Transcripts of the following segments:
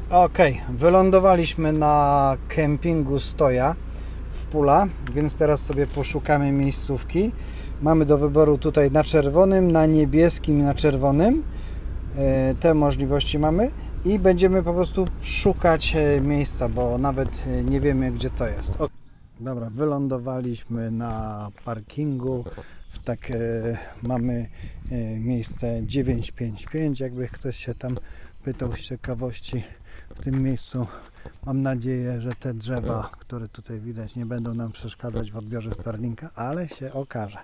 Okej, wylądowaliśmy na kempingu Stoja w Pula, więc teraz sobie poszukamy miejscówki. Mamy do wyboru tutaj na czerwonym, na niebieskim i na czerwonym. Te możliwości mamy i będziemy po prostu szukać miejsca, bo nawet nie wiemy, gdzie to jest. Dobra, wylądowaliśmy na parkingu. Mamy miejsce 955, jakby ktoś się tam pytał z ciekawości. W tym miejscu mam nadzieję, że te drzewa, które tutaj widać, nie będą nam przeszkadzać w odbiorze Starlinka, ale się okaże.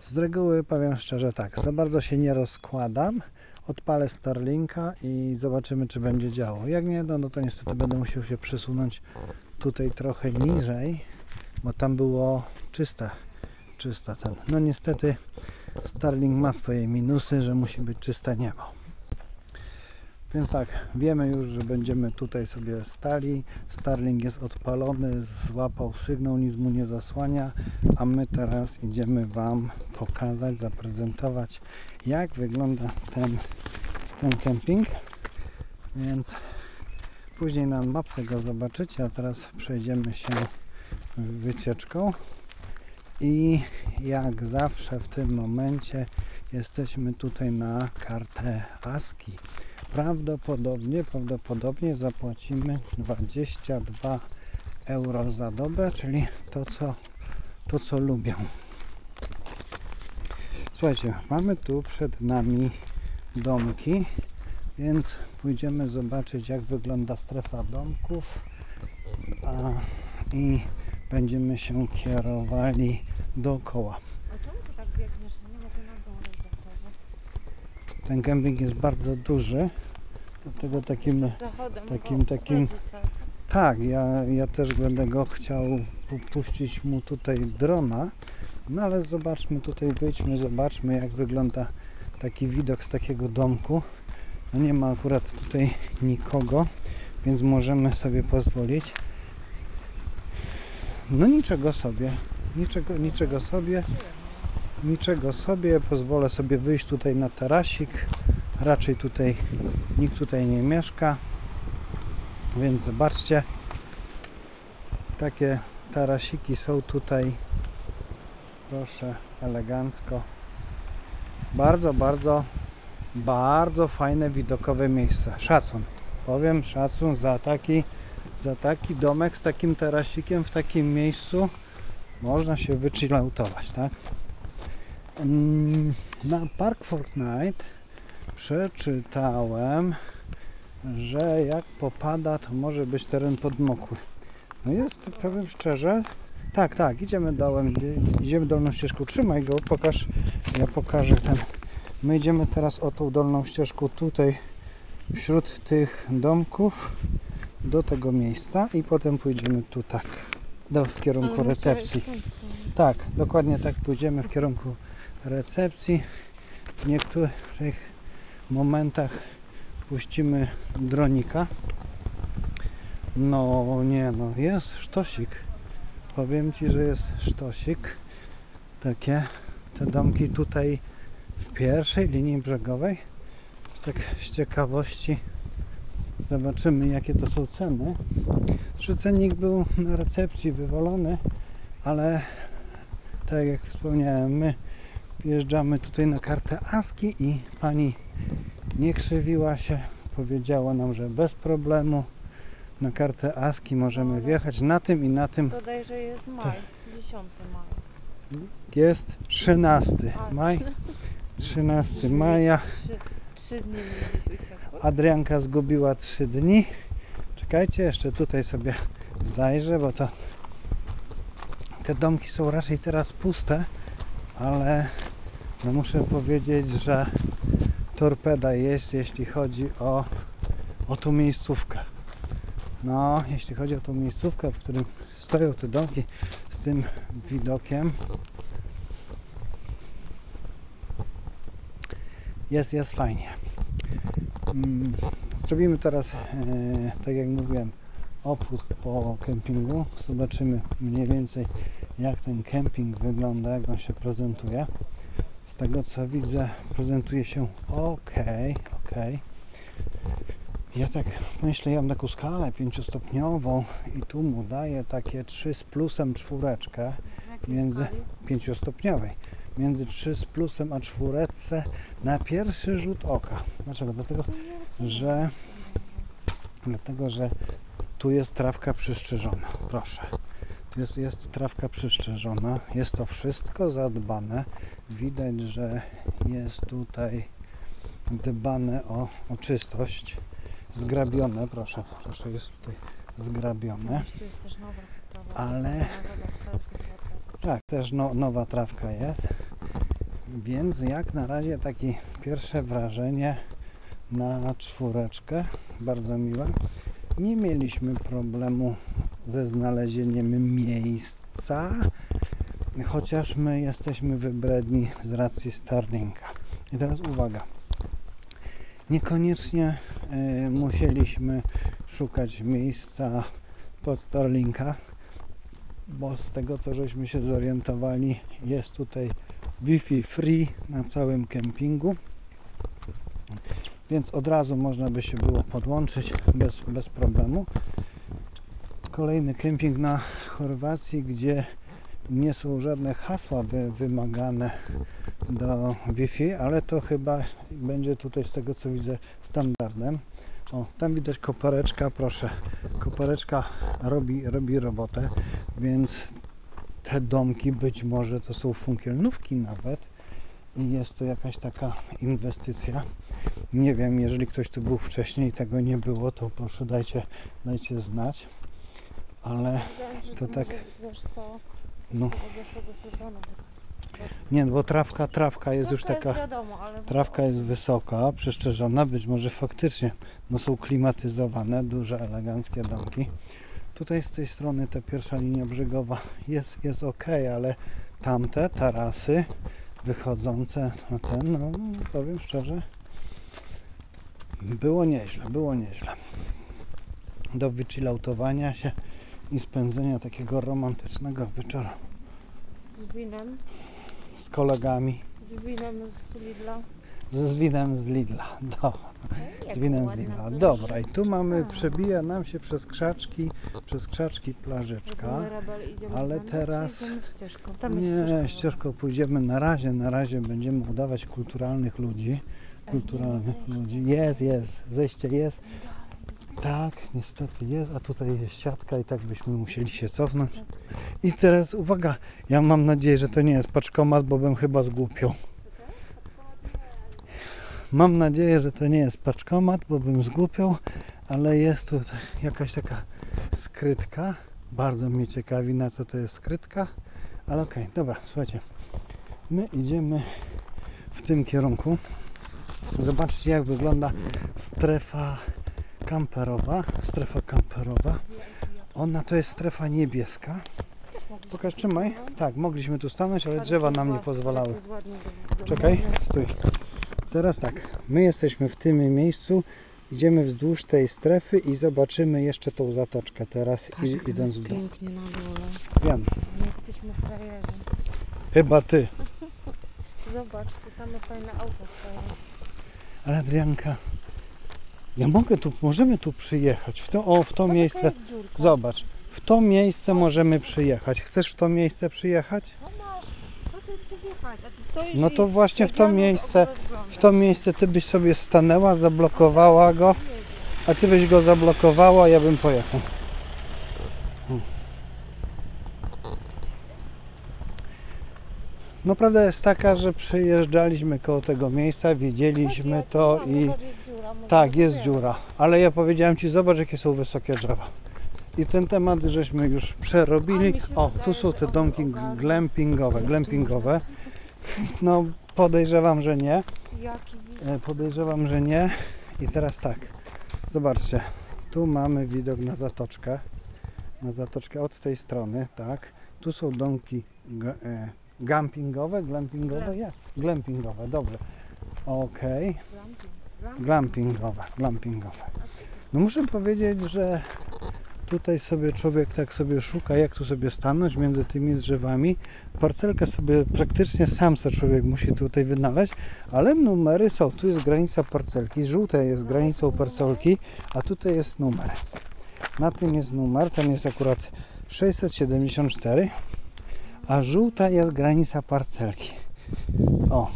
Z reguły powiem szczerze tak, za bardzo się nie rozkładam, odpalę Starlinka i zobaczymy, czy będzie działo. Jak nie, no to niestety będę musiał się przesunąć tutaj trochę niżej, bo tam było czyste. No niestety Starlink ma swoje minusy, że musi być czyste niebo. Więc tak, wiemy już, że będziemy tutaj sobie stali. Starlink jest odpalony, złapał sygnał, nic mu nie zasłania, a my teraz idziemy Wam pokazać, zaprezentować, jak wygląda ten kemping. Więc później na mapce go zobaczycie, a teraz przejdziemy się wycieczką. I jak zawsze w tym momencie jesteśmy tutaj na kartę ASCII. Prawdopodobnie zapłacimy 22 euro za dobę, czyli to co lubią. Słuchajcie, mamy tu przed nami domki, więc pójdziemy zobaczyć, jak wygląda strefa domków i będziemy się kierowali dookoła. A czemu ty tak biegniesz? Nie mogę na dole zachować. Ten kemping jest bardzo duży, dlatego takim tak, ja też będę go chciał puścić mu tutaj drona, no ale zobaczmy tutaj, wyjdźmy, zobaczmy, jak wygląda taki widok z takiego domku. No nie ma akurat tutaj nikogo, więc możemy sobie pozwolić. No niczego sobie, pozwolę sobie wyjść tutaj na tarasik, raczej tutaj nikt tutaj nie mieszka, więc zobaczcie, takie tarasiki są tutaj, proszę, elegancko, bardzo fajne widokowe miejsce, szacun, powiem, szacun za taki domek z takim tarasikiem w takim miejscu. Można się wychilloutować, tak? Na Park Fortnite przeczytałem, że jak popada, to może być teren podmokły. No jest, powiem szczerze, tak, idziemy dolną ścieżką. Trzymaj go, ja pokażę ten. My idziemy teraz o tą dolną ścieżką tutaj wśród tych domków do tego miejsca i potem pójdziemy tu tak, w kierunku recepcji. Tak, dokładnie tak, pójdziemy w kierunku recepcji. W niektórych momentach puścimy dronika. Jest sztosik. Powiem Ci, że jest sztosik. Takie te domki tutaj w pierwszej linii brzegowej. Tak z ciekawości zobaczymy, jakie to są ceny. Cennik był na recepcji wywalony, ale tak jak wspomniałem, my wjeżdżamy tutaj na kartę ASCII i pani nie krzywiła się, powiedziała nam, że bez problemu na kartę ASCII możemy wjechać na tym i na tym. Dodaj, że jest maj, 10 maja. Jest 13 maj. 13 maja. 3 dni mniej więcej. Adrianka zgubiła 3 dni. Czekajcie, jeszcze tutaj sobie zajrzę, bo te domki są raczej teraz puste, ale no muszę powiedzieć, że torpeda jest, jeśli chodzi o tą miejscówkę. No, jeśli chodzi o tą miejscówkę, w którym stoją te domki z tym widokiem, jest fajnie. Zrobimy teraz, tak jak mówiłem, obchód po kempingu. Zobaczymy mniej więcej, jak ten kemping wygląda, jak on się prezentuje. Z tego co widzę, prezentuje się ok. Ja tak myślę, ja mam taką skalę 5-stopniową i tu mu daję takie 3 z plusem czwóreczkę między 5-stopniowej. Między 3 z plusem a czwóreczce na pierwszy rzut oka. Dlaczego? Dlatego, że tu jest trawka przyszczyżona. Proszę. Jest tu trawka przyszczyżona. Jest to wszystko zadbane. Widać, że jest tutaj dbane o czystość. Zgrabione, proszę, jest tutaj zgrabione. Tu jest też nowa sprawa. Ale tak, też nowa trawka jest. Więc jak na razie takie pierwsze wrażenie na czwóreczkę, bardzo miłe. Nie mieliśmy problemu ze znalezieniem miejsca, chociaż my jesteśmy wybredni z racji Starlinka. I teraz uwaga. Niekoniecznie musieliśmy szukać miejsca pod Starlinka, bo z tego co żeśmy się zorientowali, jest tutaj Wi-Fi free na całym kempingu, więc od razu można by się było podłączyć bez problemu. Kolejny kemping na Chorwacji, gdzie nie są żadne hasła wymagane do Wi-Fi, ale to chyba będzie tutaj z tego co widzę standardem. O, tam widać kopareczka, proszę. Kopareczka robi robotę, więc te domki być może to są funkielnówki nawet i jest to jakaś taka inwestycja. Nie wiem, jeżeli ktoś tu był wcześniej i tego nie było, to proszę dajcie znać. Ale to tak. Wiesz co? No. Do zeszłego sezonu. Nie, bo trawka jest No już to taka. jest wiadomo, ale Trawka jest wysoka, przyszczerzona, być może faktycznie są klimatyzowane, duże, eleganckie domki. Tutaj z tej strony ta pierwsza linia brzegowa jest ok, ale tamte tarasy wychodzące na ten, no powiem szczerze, było nieźle. Do wychillautowania się i spędzenia takiego romantycznego wieczoru z winem, z kolegami. z winem z Lidla. Z winem z Lidla. Z winem z Lidla. Dobra, i tu mamy, przebija nam się przez krzaczki plażyczka. Ale teraz nie, ścieżką pójdziemy na razie będziemy udawać kulturalnych ludzi. Jest, zejście jest. Tak, niestety jest, a tutaj jest siatka i tak byśmy musieli się cofnąć. I teraz uwaga, ja mam nadzieję, że to nie jest paczkomat, bo bym chyba zgłupiał. Mam nadzieję, że to nie jest paczkomat, bo bym zgłupiał, ale jest tu jakaś taka skrytka. Bardzo mnie ciekawi, na co to jest skrytka, ale okej, dobra, słuchajcie. My idziemy w tym kierunku. Zobaczcie, jak wygląda strefa kamperowa. Ona to jest strefa niebieska. Pokaż, trzymaj. Tak, mogliśmy tu stanąć, ale drzewa nam nie pozwalały. Czekaj, stój. Teraz tak, my jesteśmy w tym miejscu, idziemy wzdłuż tej strefy i zobaczymy jeszcze tą zatoczkę teraz, idąc w dół. Pięknie na dole. Wiem, My jesteśmy frajerzy. chyba ty. Zobacz, te same fajne auta stoją. Ale Adrianka, możemy tu przyjechać, w to miejsce, zobacz, w to miejsce możemy przyjechać. Chcesz w to miejsce przyjechać? No masz, co ty chcesz wjechać? A ty stoisz No to właśnie w to miejsce ty byś sobie stanęła, zablokowała go, a ty byś go zablokowała, ja bym pojechał. No prawda jest taka, że przejeżdżaliśmy koło tego miejsca, widzieliśmy to i tak, jest dziura, ale ja powiedziałem ci, zobacz jakie są wysokie drzewa. I ten temat żeśmy już przerobili. O, tu są te domki glampingowe. No podejrzewam, że nie. Podejrzewam, że nie. I teraz tak, zobaczcie, tu mamy widok na zatoczkę. Od tej strony, tak. Tu są domki glampingowe, dobrze. Okej. Glampingowe. No muszę powiedzieć, że Tutaj sobie człowiek tak sobie szuka, jak tu sobie stanąć między tymi drzewami. Parcelkę sobie praktycznie sam sobie człowiek musi tutaj wynaleźć, ale numery są. Tu jest granica parcelki, żółte jest granicą parcelki, a tutaj jest numer. Na tym jest numer, ten jest akurat 674, a żółta jest granica parcelki. O,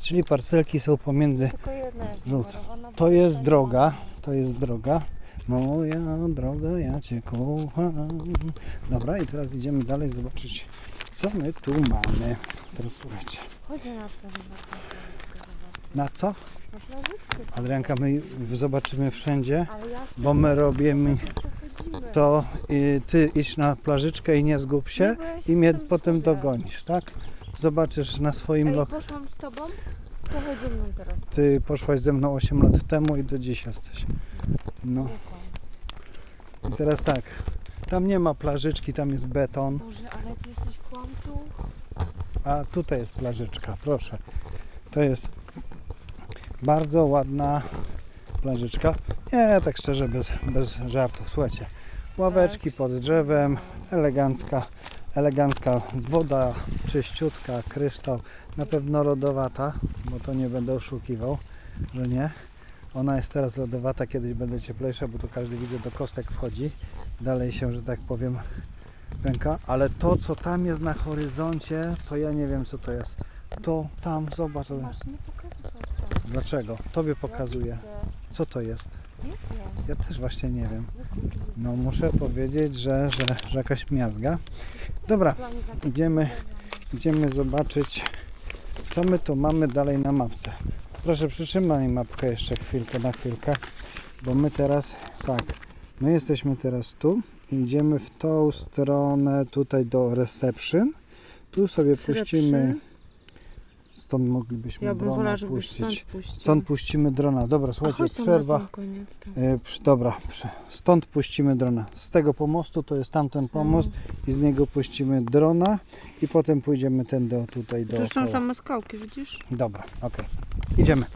czyli parcelki są pomiędzy Tylko jedna jest żółte. numerowana, bo To jest tutaj droga, ma. to jest droga. Moja droga, ja Cię kocham. Dobra, i teraz idziemy dalej zobaczyć, co my tu mamy. Teraz słuchajcie. Chodź na plażyczkę. Na co? Na plażyczkę. Adrianka, my zobaczymy wszędzie, Ale ja bo my robimy przechodzimy. to. Ty idź na plażyczkę i nie zgub się Nie, bo ja się i mnie tam potem zgubię. dogonisz, tak? Zobaczysz na swoim Ej, loku. poszłam z tobą? To chodź ze mną teraz. Ty poszłaś ze mną 8 lat temu i do dziś jesteś. No. Nie kłam. I teraz tak, tam nie ma plażyczki, tam jest beton, Boże, ale ty jesteś kłamcą. a tutaj jest plażyczka, proszę. To jest bardzo ładna plażyczka. Nie, tak szczerze, bez żartów. Słuchajcie, ławeczki pod drzewem, elegancka woda, czyściutka, kryształ, na pewno lodowata, bo to nie będę oszukiwał, że nie. Ona jest teraz lodowata, kiedyś będzie cieplejsza, bo to każdy widzę do kostek wchodzi. Dalej się, że tak powiem, pęka, ale to co tam jest na horyzoncie, to ja nie wiem co to jest. To tam, zobacz. Masz, nie pokazuj co. Dlaczego? Tobie pokazuję. Co to jest? Nie wiem. Ja też właśnie nie wiem. Nie wiem. No muszę powiedzieć, że jakaś miazga. Dobra, idziemy zobaczyć, co my tu mamy dalej na mapce. Proszę, przytrzymaj mapkę jeszcze na chwilkę, bo my teraz, tak, my jesteśmy teraz tu i idziemy w tą stronę tutaj do reception. Tu sobie puścimy, stąd moglibyśmy Ja bym drona wolała, żebyś puścić. stąd puścił. Stąd puścimy drona. Dobra, słuchajcie, chodź tam przerwa. na sam koniec, tak. Dobra, stąd puścimy drona. Z tego pomostu to jest tamten pomost i z niego puścimy drona i potem pójdziemy tędy tutaj To już są dookoła. same skałki, widzisz? Dobra, okej. Idziemy.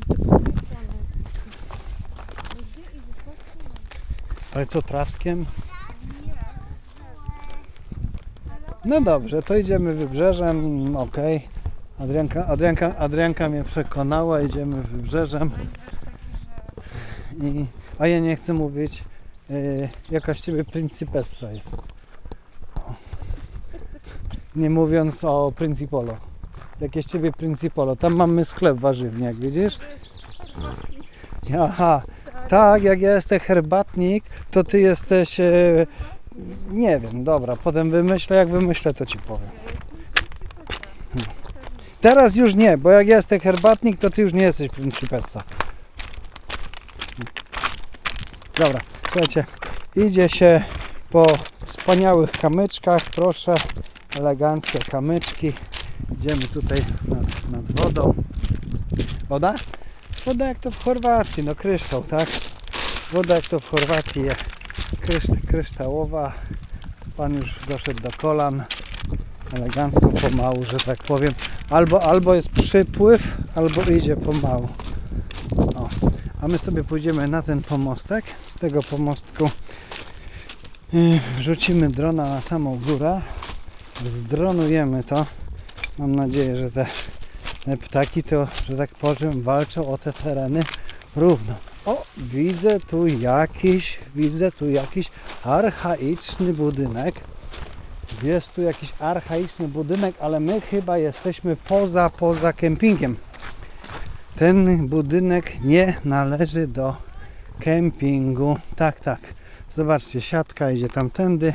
Ale co, trawskiem? No dobrze, to idziemy wybrzeżem, okej. Adrianka mnie przekonała, idziemy wybrzeżem. A ja nie chcę mówić, jaka z ciebie principessa jest. O. Nie mówiąc o principolo. Jakie z ciebie principolo. Tam mamy sklep warzywny, jak widzisz. Aha, tak, jak ja jestem herbatnik, to ty jesteś, nie wiem, dobra, potem wymyślę, jak wymyślę, to ci powiem. Teraz już nie, bo jak ja jestem herbatnik, to ty już nie jesteś principessa. Dobra, słuchajcie, idzie się po wspaniałych kamyczkach, proszę, eleganckie kamyczki. Idziemy tutaj nad wodą. Woda? Woda jak to w Chorwacji, no kryształ, tak? Woda jak to w Chorwacji, kryształowa. Pan już doszedł do kolan, elegancko, pomału, że tak powiem. Albo jest przypływ, albo idzie pomału. O. A my sobie pójdziemy na ten pomostek. Z tego pomostku rzucimy drona na samą górę. Zdronujemy to. Mam nadzieję, że te ptaki to, że tak powiem, walczą o te tereny równo. O, widzę tu jakiś archaiczny budynek. Jest tu jakiś archaiczny budynek, ale my chyba jesteśmy poza kempingiem. Ten budynek nie należy do kempingu. Tak. Zobaczcie, siatka idzie tamtędy,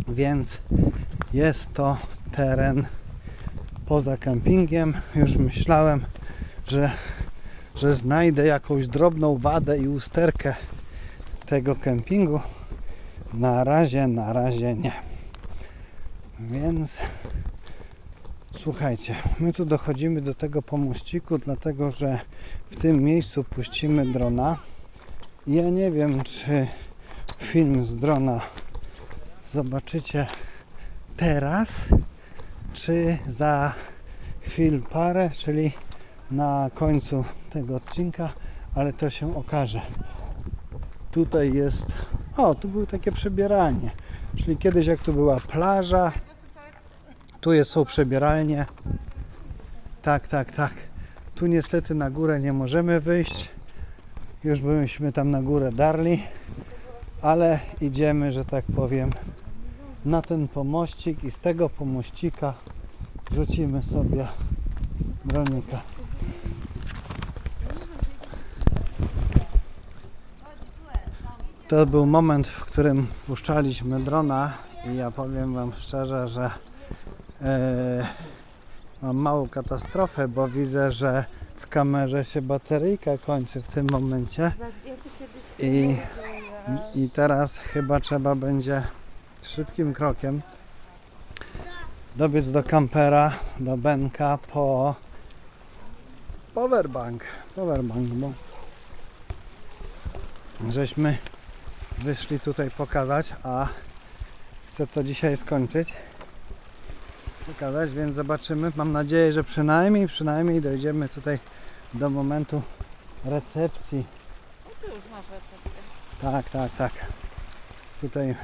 więc jest to teren poza kempingiem. Już myślałem, że znajdę jakąś drobną wadę i usterkę tego kempingu. Na razie nie. Więc słuchajcie, my tu dochodzimy do tego pomościku, dlatego że w tym miejscu puścimy drona. Ja nie wiem, czy film z drona zobaczycie teraz, czy za chwil parę, czyli na końcu tego odcinka, ale to się okaże. Tutaj jest O, tu było takie przebieralnie. Czyli kiedyś jak tu była plaża, są przebieralnie. Tak, tak, tak. Tu niestety na górę nie możemy wyjść. Już byśmy tam na górę darli, ale idziemy, że tak powiem, na ten pomościk i z tego pomościka rzucimy sobie dronika. To był moment, w którym puszczaliśmy drona i ja powiem wam szczerze, że mam małą katastrofę, bo widzę, że w kamerze się bateryjka kończy w tym momencie i teraz chyba trzeba będzie szybkim krokiem dobiec do kampera, do Benka po powerbank, bo żeśmy wyszli tutaj pokazać, a chcę to dzisiaj skończyć, pokazać, więc zobaczymy. Mam nadzieję, że przynajmniej dojdziemy tutaj do momentu recepcji. Tu już masz receptę. Tak, tak, tak. Tutaj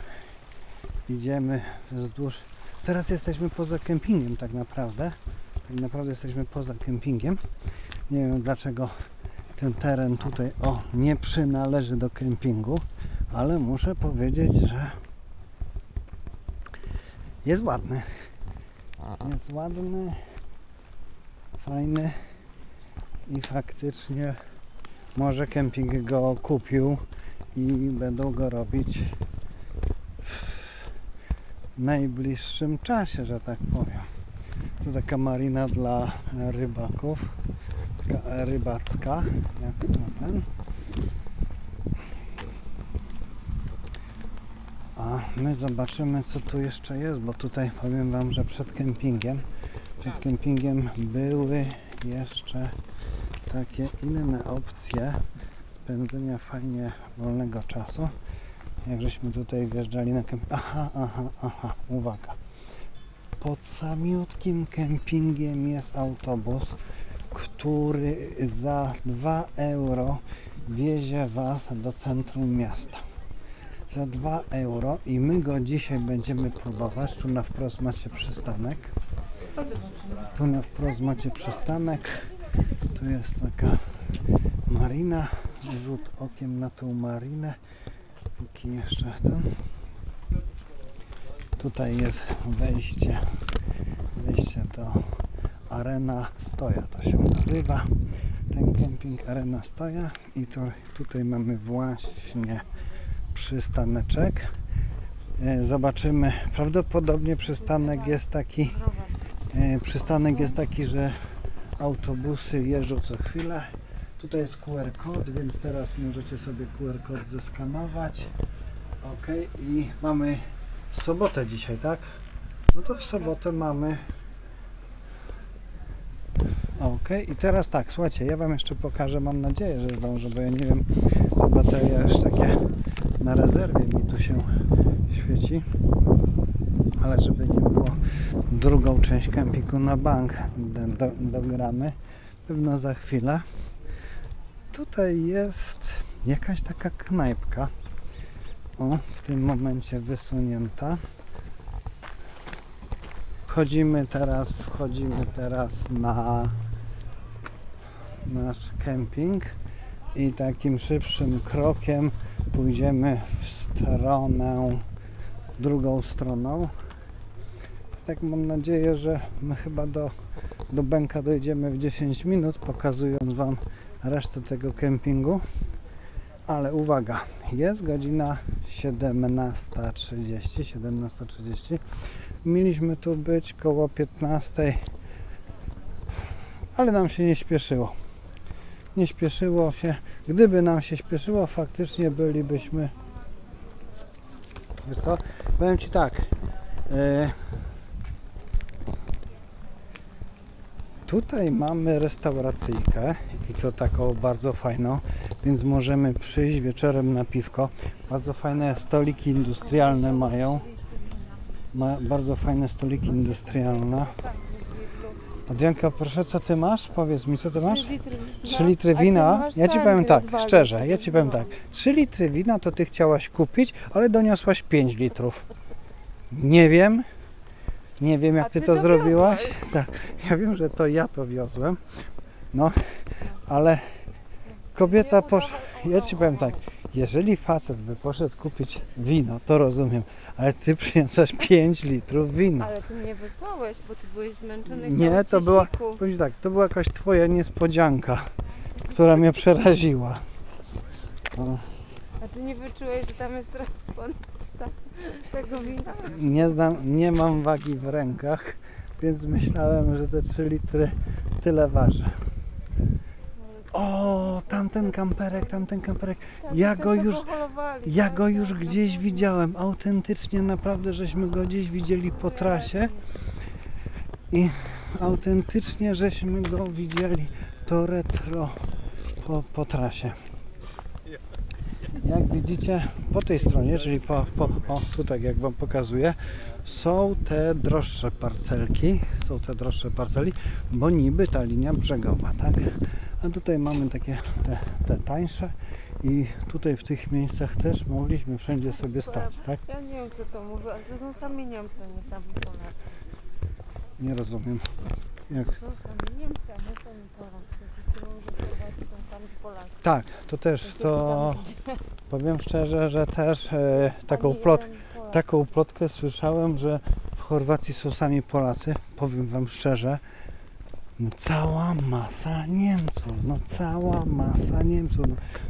idziemy wzdłuż. Teraz jesteśmy poza kempingiem tak naprawdę. Tak naprawdę jesteśmy poza kempingiem. Nie wiem dlaczego ten teren tutaj nie przynależy do kempingu, ale muszę powiedzieć, że jest ładny. Jest ładny, fajny i faktycznie może kemping go kupił i będą go robić w najbliższym czasie, że tak powiem. Tu taka marina dla rybaków, taka rybacka, jak ten. A my zobaczymy, co tu jeszcze jest, bo tutaj powiem wam, że przed kempingiem były jeszcze takie inne opcje spędzenia fajnie wolnego czasu. Jak żeśmy tutaj wjeżdżali na kemping. Aha, uwaga. Pod samiutkim kempingiem jest autobus, który za 2 euro wiezie was do centrum miasta. Za 2 euro i my go dzisiaj będziemy próbować. Tu na wprost macie przystanek. Tu jest taka marina. Rzut okiem na tą marinę. Póki jeszcze ten. Tutaj jest wejście do Arena Stoja, to się nazywa. Ten kemping Arena Stoja i tutaj mamy właśnie przystaneczek. Zobaczymy. Prawdopodobnie przystanek jest taki, że autobusy jeżdżą co chwilę. Tutaj jest QR kod, więc teraz możecie sobie QR kod zeskanować. Ok, i mamy sobotę dzisiaj, tak? No to w sobotę mamy. Ok, i teraz tak, słuchajcie, ja wam jeszcze pokażę, mam nadzieję, że zdążę, bo ja nie wiem, ta bateria już takie na rezerwie mi tu się świeci, ale żeby nie było, drugą część kempiku na bank dogramy pewno za chwilę. Tutaj jest jakaś taka knajpka, w tym momencie wysunięta. Wchodzimy teraz na nasz kemping i takim szybszym krokiem pójdziemy w drugą stroną. Tak mam nadzieję, że my chyba do Benka dojdziemy w 10 minut, pokazując wam resztę tego kempingu. Ale uwaga, jest godzina 17:30. Mieliśmy tu być koło 15, ale nam się nie śpieszyło. Nie śpieszyło się. Gdyby nam się śpieszyło, faktycznie bylibyśmy. Wiesz co? Powiem ci tak. Tutaj mamy restauracyjkę i to taką bardzo fajną, więc możemy przyjść wieczorem na piwko. Bardzo fajne stoliki industrialne mają. Bardzo fajne stoliki industrialne. Adrianka, proszę, co ty masz? Powiedz mi, co ty masz? 3 litry wina. 3 litry A ty wina? masz Ja ci sam powiem tyle tak, 2 szczerze, litry. ja ci powiem tak. 3 litry wina to ty chciałaś kupić, ale doniosłaś 5 litrów. Nie wiem jak A ty ty to dowiozłeś. zrobiłaś. Tak, ja wiem, że to ja to wiozłem. No, ale kobieta poszła. Ja ci powiem tak, jeżeli facet by poszedł kupić wino, to rozumiem, ale ty przyniosłaś 5 litrów wina. Ale ty mnie wysłałeś, bo ty byłeś zmęczony. Nie, chciałeś to ci była, siku. powiem ci tak, to była jakaś twoja niespodzianka, która mnie przeraziła. O, A ty nie wyczułeś, że tam jest trochę tego wina? nie mam wagi w rękach, więc myślałem, że te 3 litry tyle waży. O, tamten kamperek. Ja go już gdzieś widziałem, autentycznie, naprawdę, żeśmy go gdzieś widzieli po trasie i autentycznie żeśmy go widzieli, to retro po trasie. Jak widzicie, po tej stronie, czyli tu tak jak wam pokazuję, są te droższe parcelki, bo niby ta linia brzegowa, tak? A tutaj mamy takie te tańsze i tutaj w tych miejscach też mogliśmy wszędzie sobie stać, tak? Ja nie wiem, kto to mówi, ale to są sami Niemcy, nie sami Polacy. Nie rozumiem. Jak? To są sami Niemcy, a nie sami Polacy. Wszyscy mówią, że Polacy są sami Polacy. Tak, to też, się to pytam, gdzie. powiem szczerze, że też taką Ani jeden Polak. taką plotkę słyszałem, że w Chorwacji są sami Polacy. Powiem wam szczerze, no cała masa Niemców, no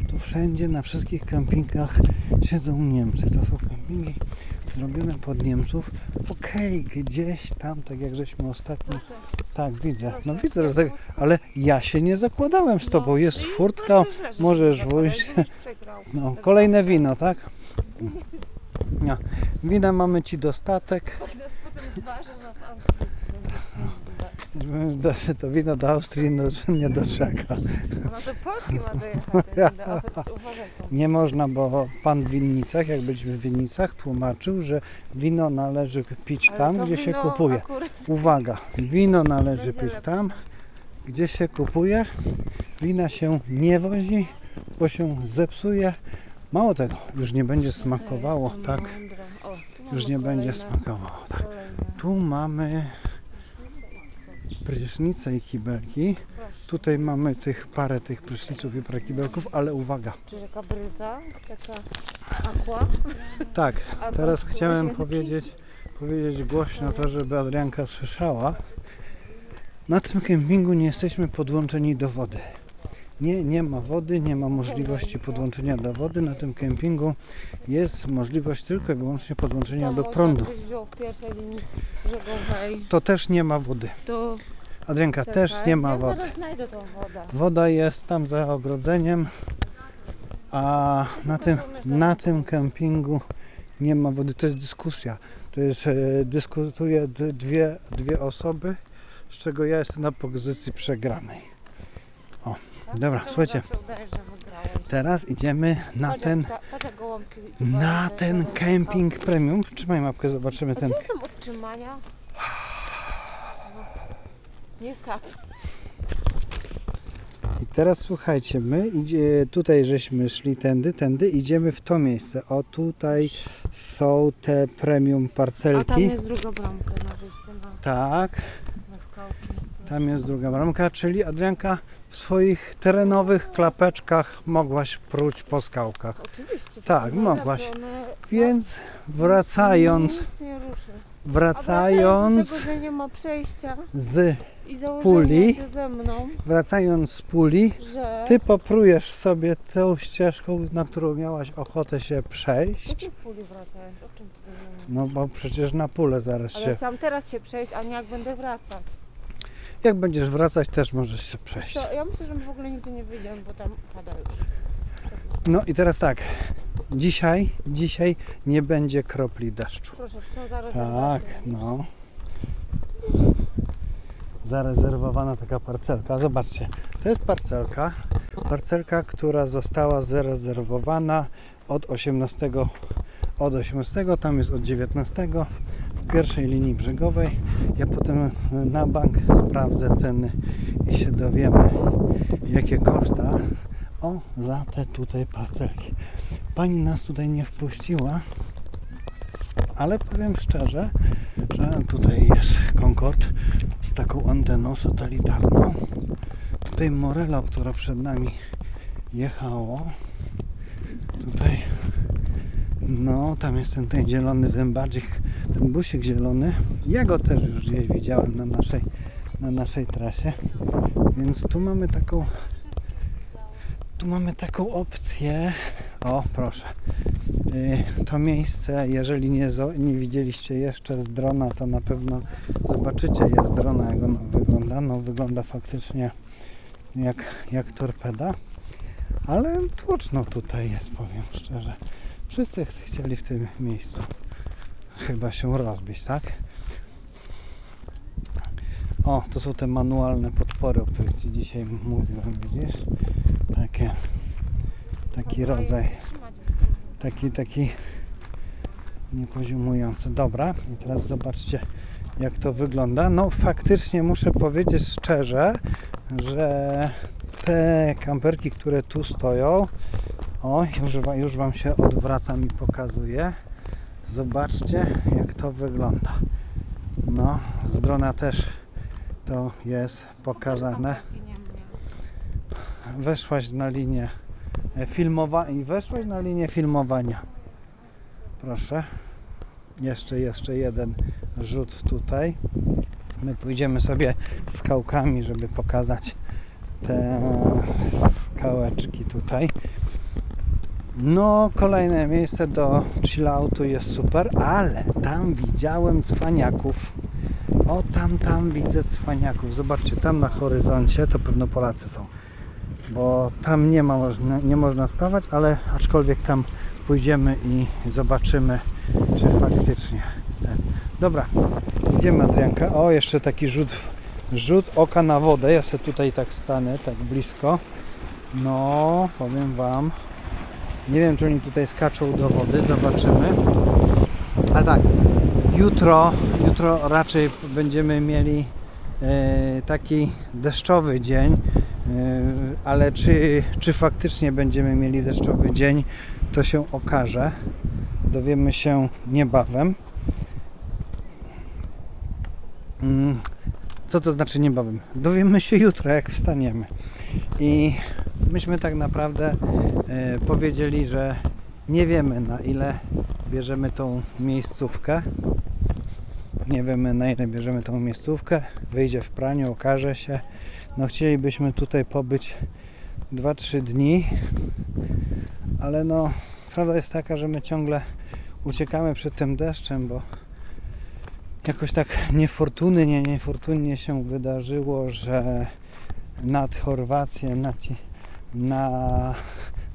tu wszędzie, na wszystkich kempingach siedzą Niemcy. To są kempingi zrobione pod Niemców. Okej, gdzieś tam, tak jak żeśmy ostatnio... Tak, widzę, no widzę, że tak, ale ja się nie zakładałem z tobą, jest No i furtka, bardzo źle, że możesz się zakładałeś, wyjść. żebyś przegrał. No, kolejne wino, tak? No, wina mamy ci dostatek. Potem zważył na Austrii. To wino do Austrii nie doczeka. No do Polski ma dojechać. Uważaj to. Nie można, bo pan w winnicach, jak byliśmy w winnicach, tłumaczył, że wino należy pić Ale tam, to gdzie się wino kupuje. akurat Uwaga, wino należy będzie pić lepsze. tam, gdzie się kupuje. Wina się nie wozi, bo się zepsuje. Mało tego, już nie będzie smakowało, To jest tak? mądre. O, tu mamy Już nie będzie kolejne- smakowało, tak. kolejne. Tu mamy prysznice i kibelki. Proszę. Tutaj mamy parę tych pryszniców i parę kibelków, ale uwaga. Czy taka bryza, taka aqua. Tak, Albo teraz chciałem łazienki. powiedzieć głośno to, żeby Adrianka słyszała. Na tym kempingu nie jesteśmy podłączeni do wody. Nie ma wody, nie ma możliwości podłączenia do wody. Na tym kempingu jest możliwość tylko i wyłącznie podłączenia To do może prądu. jakbyś wziął w pierwszej linii brzegowej, To też nie ma wody. to Adrianka, czekaj, też nie ma ja wody. zaraz znajdę tą wodę. Woda jest tam za ogrodzeniem, a na tym kempingu nie ma wody. To jest dyskusja. To jest, dyskutuje dwie osoby, z czego ja jestem na pozycji przegranej. O, dobra, Czemu słuchajcie, zawsze udajesz, że wygrałeś? teraz idziemy Patrz jak gołąbki na tutaj ten leżą. kemping premium. Trzymaj mapkę, zobaczymy A ten. gdzie jest tam odtrzymania? Nie sad. I teraz słuchajcie, my tutaj żeśmy szli tędy, idziemy w to miejsce. O, tutaj są te premium A tam parcelki. jest druga bramka na wyjście Tak, na skałki. tam jest druga bramka, czyli Adrianka w swoich terenowych klapeczkach mogłaś pruć po skałkach. Oczywiście. Tak, to mogłaś. one- Więc wracając Nic nie ruszy. A wracając z tego, że nie ma przejścia z i założenia puli, się ze mną, z puli, że... ty poprujesz sobie tą ścieżką, na którą miałaś ochotę się przejść. Jakiej puli wracając? O czym ty mówisz? No bo przecież na pulę zaraz Ale się... chciałam teraz się przejść, a nie jak będę wracać. Jak będziesz wracać, też możesz się przejść. To ja myślę, że my w ogóle nigdzie nie wyjdziemy, bo tam pada już. No i teraz tak, dzisiaj nie będzie kropli deszczu. Proszę, co za Tak, rezerwację? no. Zarezerwowana taka parcelka. Zobaczcie, to jest parcelka, która została zarezerwowana od 18, tam jest od 19. w pierwszej linii brzegowej. Ja potem na bank sprawdzę ceny i się dowiemy, jakie koszta za te tutaj parcelki. Pani nas tutaj nie wpuściła, ale powiem szczerze, że tutaj jest Concorde z taką anteną satelitarną. Tutaj Morello, które przed nami jechało. Tutaj, no tam jest ten zielony, ten busik zielony. Ja go też już gdzieś widziałem na naszej trasie. Więc tu mamy taką opcję. O, proszę. To miejsce, jeżeli nie widzieliście jeszcze z drona, to na pewno zobaczycie je z drona, jak ono wygląda. No, wygląda faktycznie jak torpeda, ale tłoczno tutaj jest, powiem szczerze. Wszyscy chcieli w tym miejscu chyba się rozbić, tak? O, to są te manualne podpory, o których Ci dzisiaj mówiłem, widzisz? Taki rodzaj, taki niepoziomujący. Dobra, i teraz zobaczcie, jak to wygląda. No faktycznie muszę powiedzieć szczerze, że te kamperki, które tu stoją, już Wam się odwracam i pokazuję. Zobaczcie, jak to wygląda. No, z drona też to jest pokazane. Weszłaś na linię filmowania. Proszę. Jeszcze jeden rzut tutaj. My pójdziemy sobie skałkami, żeby pokazać te skałeczki tutaj. No, kolejne miejsce do chilloutu jest super, ale tam widziałem cwaniaków. O, tam widzę cwaniaków. Zobaczcie, tam na horyzoncie to pewno Polacy są. Bo tam nie można stawać, ale aczkolwiek tam pójdziemy i zobaczymy, czy faktycznie. Dobra, idziemy, Adrianka. O, jeszcze taki rzut oka na wodę. Ja sobie tutaj tak stanę, tak blisko. No, powiem Wam, nie wiem, czy oni tutaj skaczą do wody, zobaczymy. Ale tak, jutro raczej będziemy mieli taki deszczowy dzień, ale czy faktycznie będziemy mieli deszczowy dzień, to się okaże. Dowiemy się niebawem. Co to znaczy niebawem? Dowiemy się jutro, jak wstaniemy. I myśmy tak naprawdę powiedzieli, że nie wiemy, na ile bierzemy tą miejscówkę. Wyjdzie w praniu, okaże się. No, chcielibyśmy tutaj pobyć 2-3 dni, ale no, prawda jest taka, że my ciągle uciekamy przed tym deszczem, bo jakoś tak niefortunnie się wydarzyło, że nad Chorwację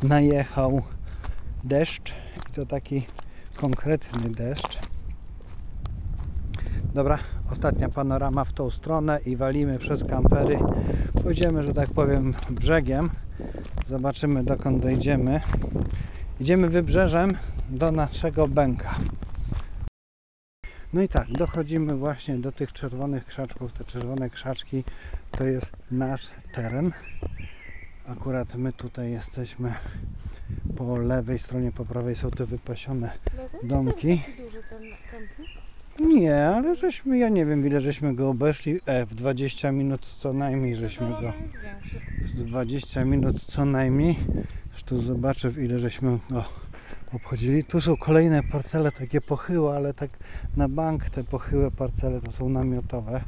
najechał deszcz i to taki konkretny deszcz. Dobra, ostatnia panorama w tą stronę i walimy przez kampery. Pójdziemy, że tak powiem, brzegiem. Zobaczymy, dokąd dojdziemy. Idziemy wybrzeżem do naszego bęka. No i tak, dochodzimy właśnie do tych czerwonych krzaczków. Te czerwone krzaczki to jest nasz teren. Akurat my tutaj jesteśmy po lewej stronie, po prawej są te wypasione domki. Taki duży ten kemping? Nie, ale ja nie wiem, ile żeśmy go obeszli. W 20 minut co najmniej żeśmy go. W 20 minut co najmniej. Tu zobaczę, w ile żeśmy go obchodzili. Tu są kolejne parcele, takie pochyłe, ale tak na bank te pochyłe parcele to są namiotowe.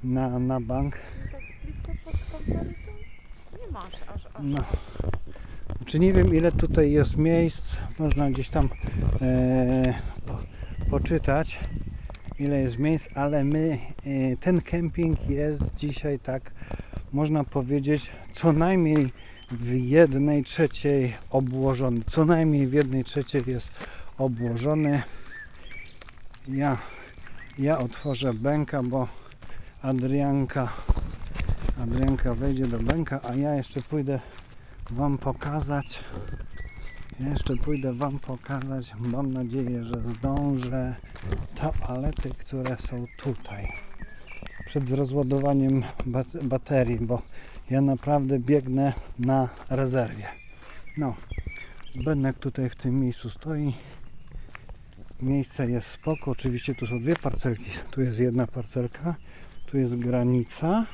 Na bank. Tak stricte pod kampery to nie masz aż. No. Znaczy nie wiem, ile tutaj jest miejsc. Można gdzieś tam poczytać, ile jest miejsc, ale ten kemping jest dzisiaj, tak można powiedzieć, co najmniej w 1/3 obłożony. Co najmniej w 1/3 jest obłożony. Ja otworzę bęka, bo Adrianka wejdzie do bęka, a ja jeszcze pójdę Wam pokazać, Jeszcze pójdę Wam pokazać, mam nadzieję, że zdążę, toalety, które są tutaj. Przed rozładowaniem baterii, bo ja naprawdę biegnę na rezerwie. No, Benek tutaj w tym miejscu stoi. Miejsce jest spoko, oczywiście tu są dwie parcelki. Tu jest jedna parcelka, tu jest granica.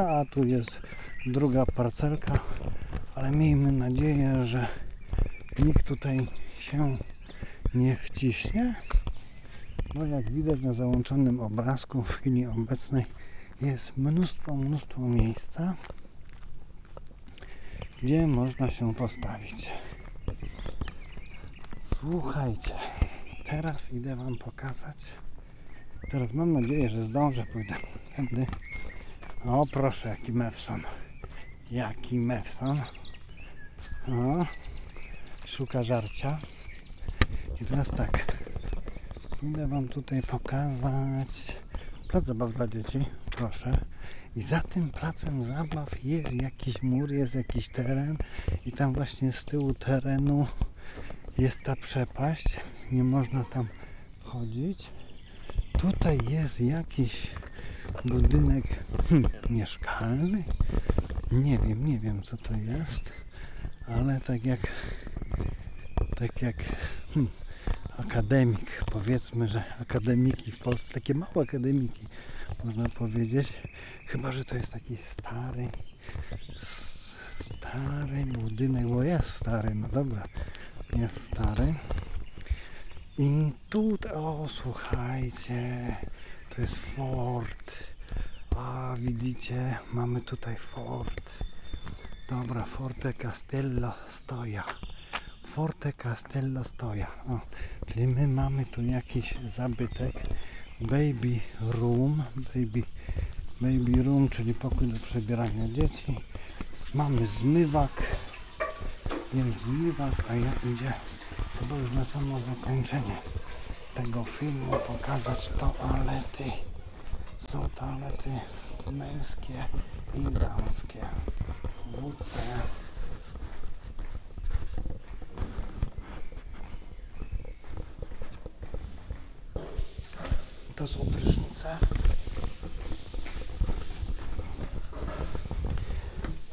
A tu jest druga parcelka. Ale miejmy nadzieję, że nikt tutaj się nie wciśnie. Bo jak widać na załączonym obrazku w chwili obecnej jest mnóstwo miejsca, gdzie można się postawić. Słuchajcie, teraz idę Wam pokazać. Teraz mam nadzieję, że zdążę, pójdę tędy. O proszę, jaki Mewson. Jaki Mewson. O, szuka żarcia. I teraz tak. Idę Wam tutaj pokazać plac zabaw dla dzieci, proszę. I za tym placem zabaw jest jakiś mur, jest jakiś teren i tam właśnie z tyłu terenu jest ta przepaść. Nie można tam chodzić. Tutaj jest jakiś budynek mieszkalny. Nie wiem co to jest, ale tak jak akademik, powiedzmy, że akademiki w Polsce, takie małe akademiki można powiedzieć, chyba że to jest taki stary budynek, bo jest stary, no dobra, jest stary. I tu, o słuchajcie, to jest fort. A widzicie, mamy tutaj fort. Dobra, Forte Castello Stoja. Forte Castello Stoja. O, czyli my mamy tu jakiś zabytek. Baby room, czyli pokój do przebierania dzieci. Mamy zmywak. Jest zmywak, a ja idzie chyba już na samo zakończenie tego filmu pokazać toalety. Są toalety męskie i damskie. WC. To są prysznice.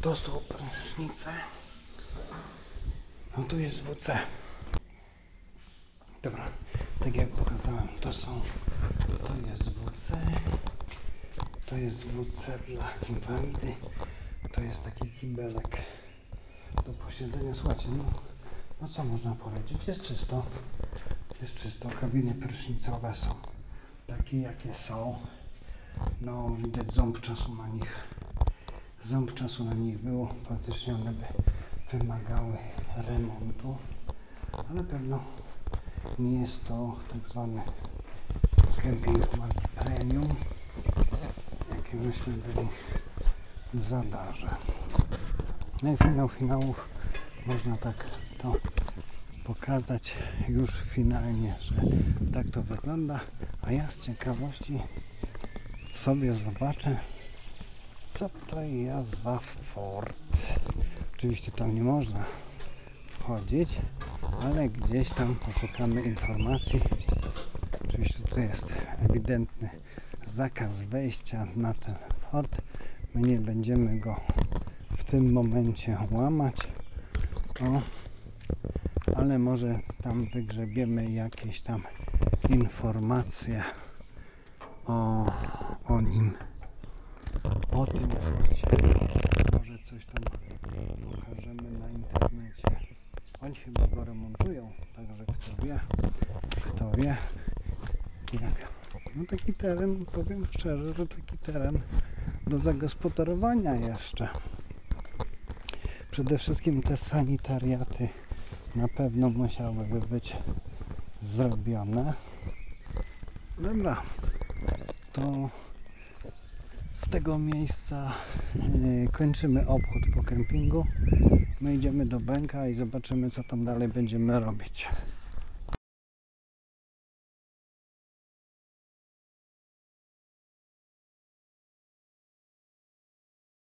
To są prysznice. No tu jest WC. Dobra, tak jak pokazałem, to jest WC. To jest WC dla inwalidy. To jest taki kibelek do posiedzenia. Słuchajcie, no co można powiedzieć? Jest czysto. Jest czysto. Kabiny prysznicowe są takie, jakie są. No, widać ząb czasu na nich. Ząb czasu na nich było. Praktycznie one by wymagały remontu. Ale pewno nie jest to tak zwany kemping marki premium, jaki myśmy byli w Zadarze. No i finał finałów można tak to pokazać już finalnie, że tak to wygląda, a ja z ciekawości sobie zobaczę, co to jest za fort. Oczywiście tam nie można wchodzić, ale gdzieś tam poszukamy informacji. Oczywiście tutaj jest ewidentny zakaz wejścia na ten fort. My nie będziemy go w tym momencie łamać, ale może tam wygrzebiemy jakieś tam informacje o nim, o tym forcie. Może coś tam pokażemy na internecie. Oni chyba go remontują, także kto wie jak. No taki teren, powiem szczerze, że taki teren do zagospodarowania jeszcze. Przede wszystkim te sanitariaty na pewno musiałyby być zrobione. Dobra, to z tego miejsca kończymy obchód po kempingu. My idziemy do Benka i zobaczymy, co tam dalej będziemy robić.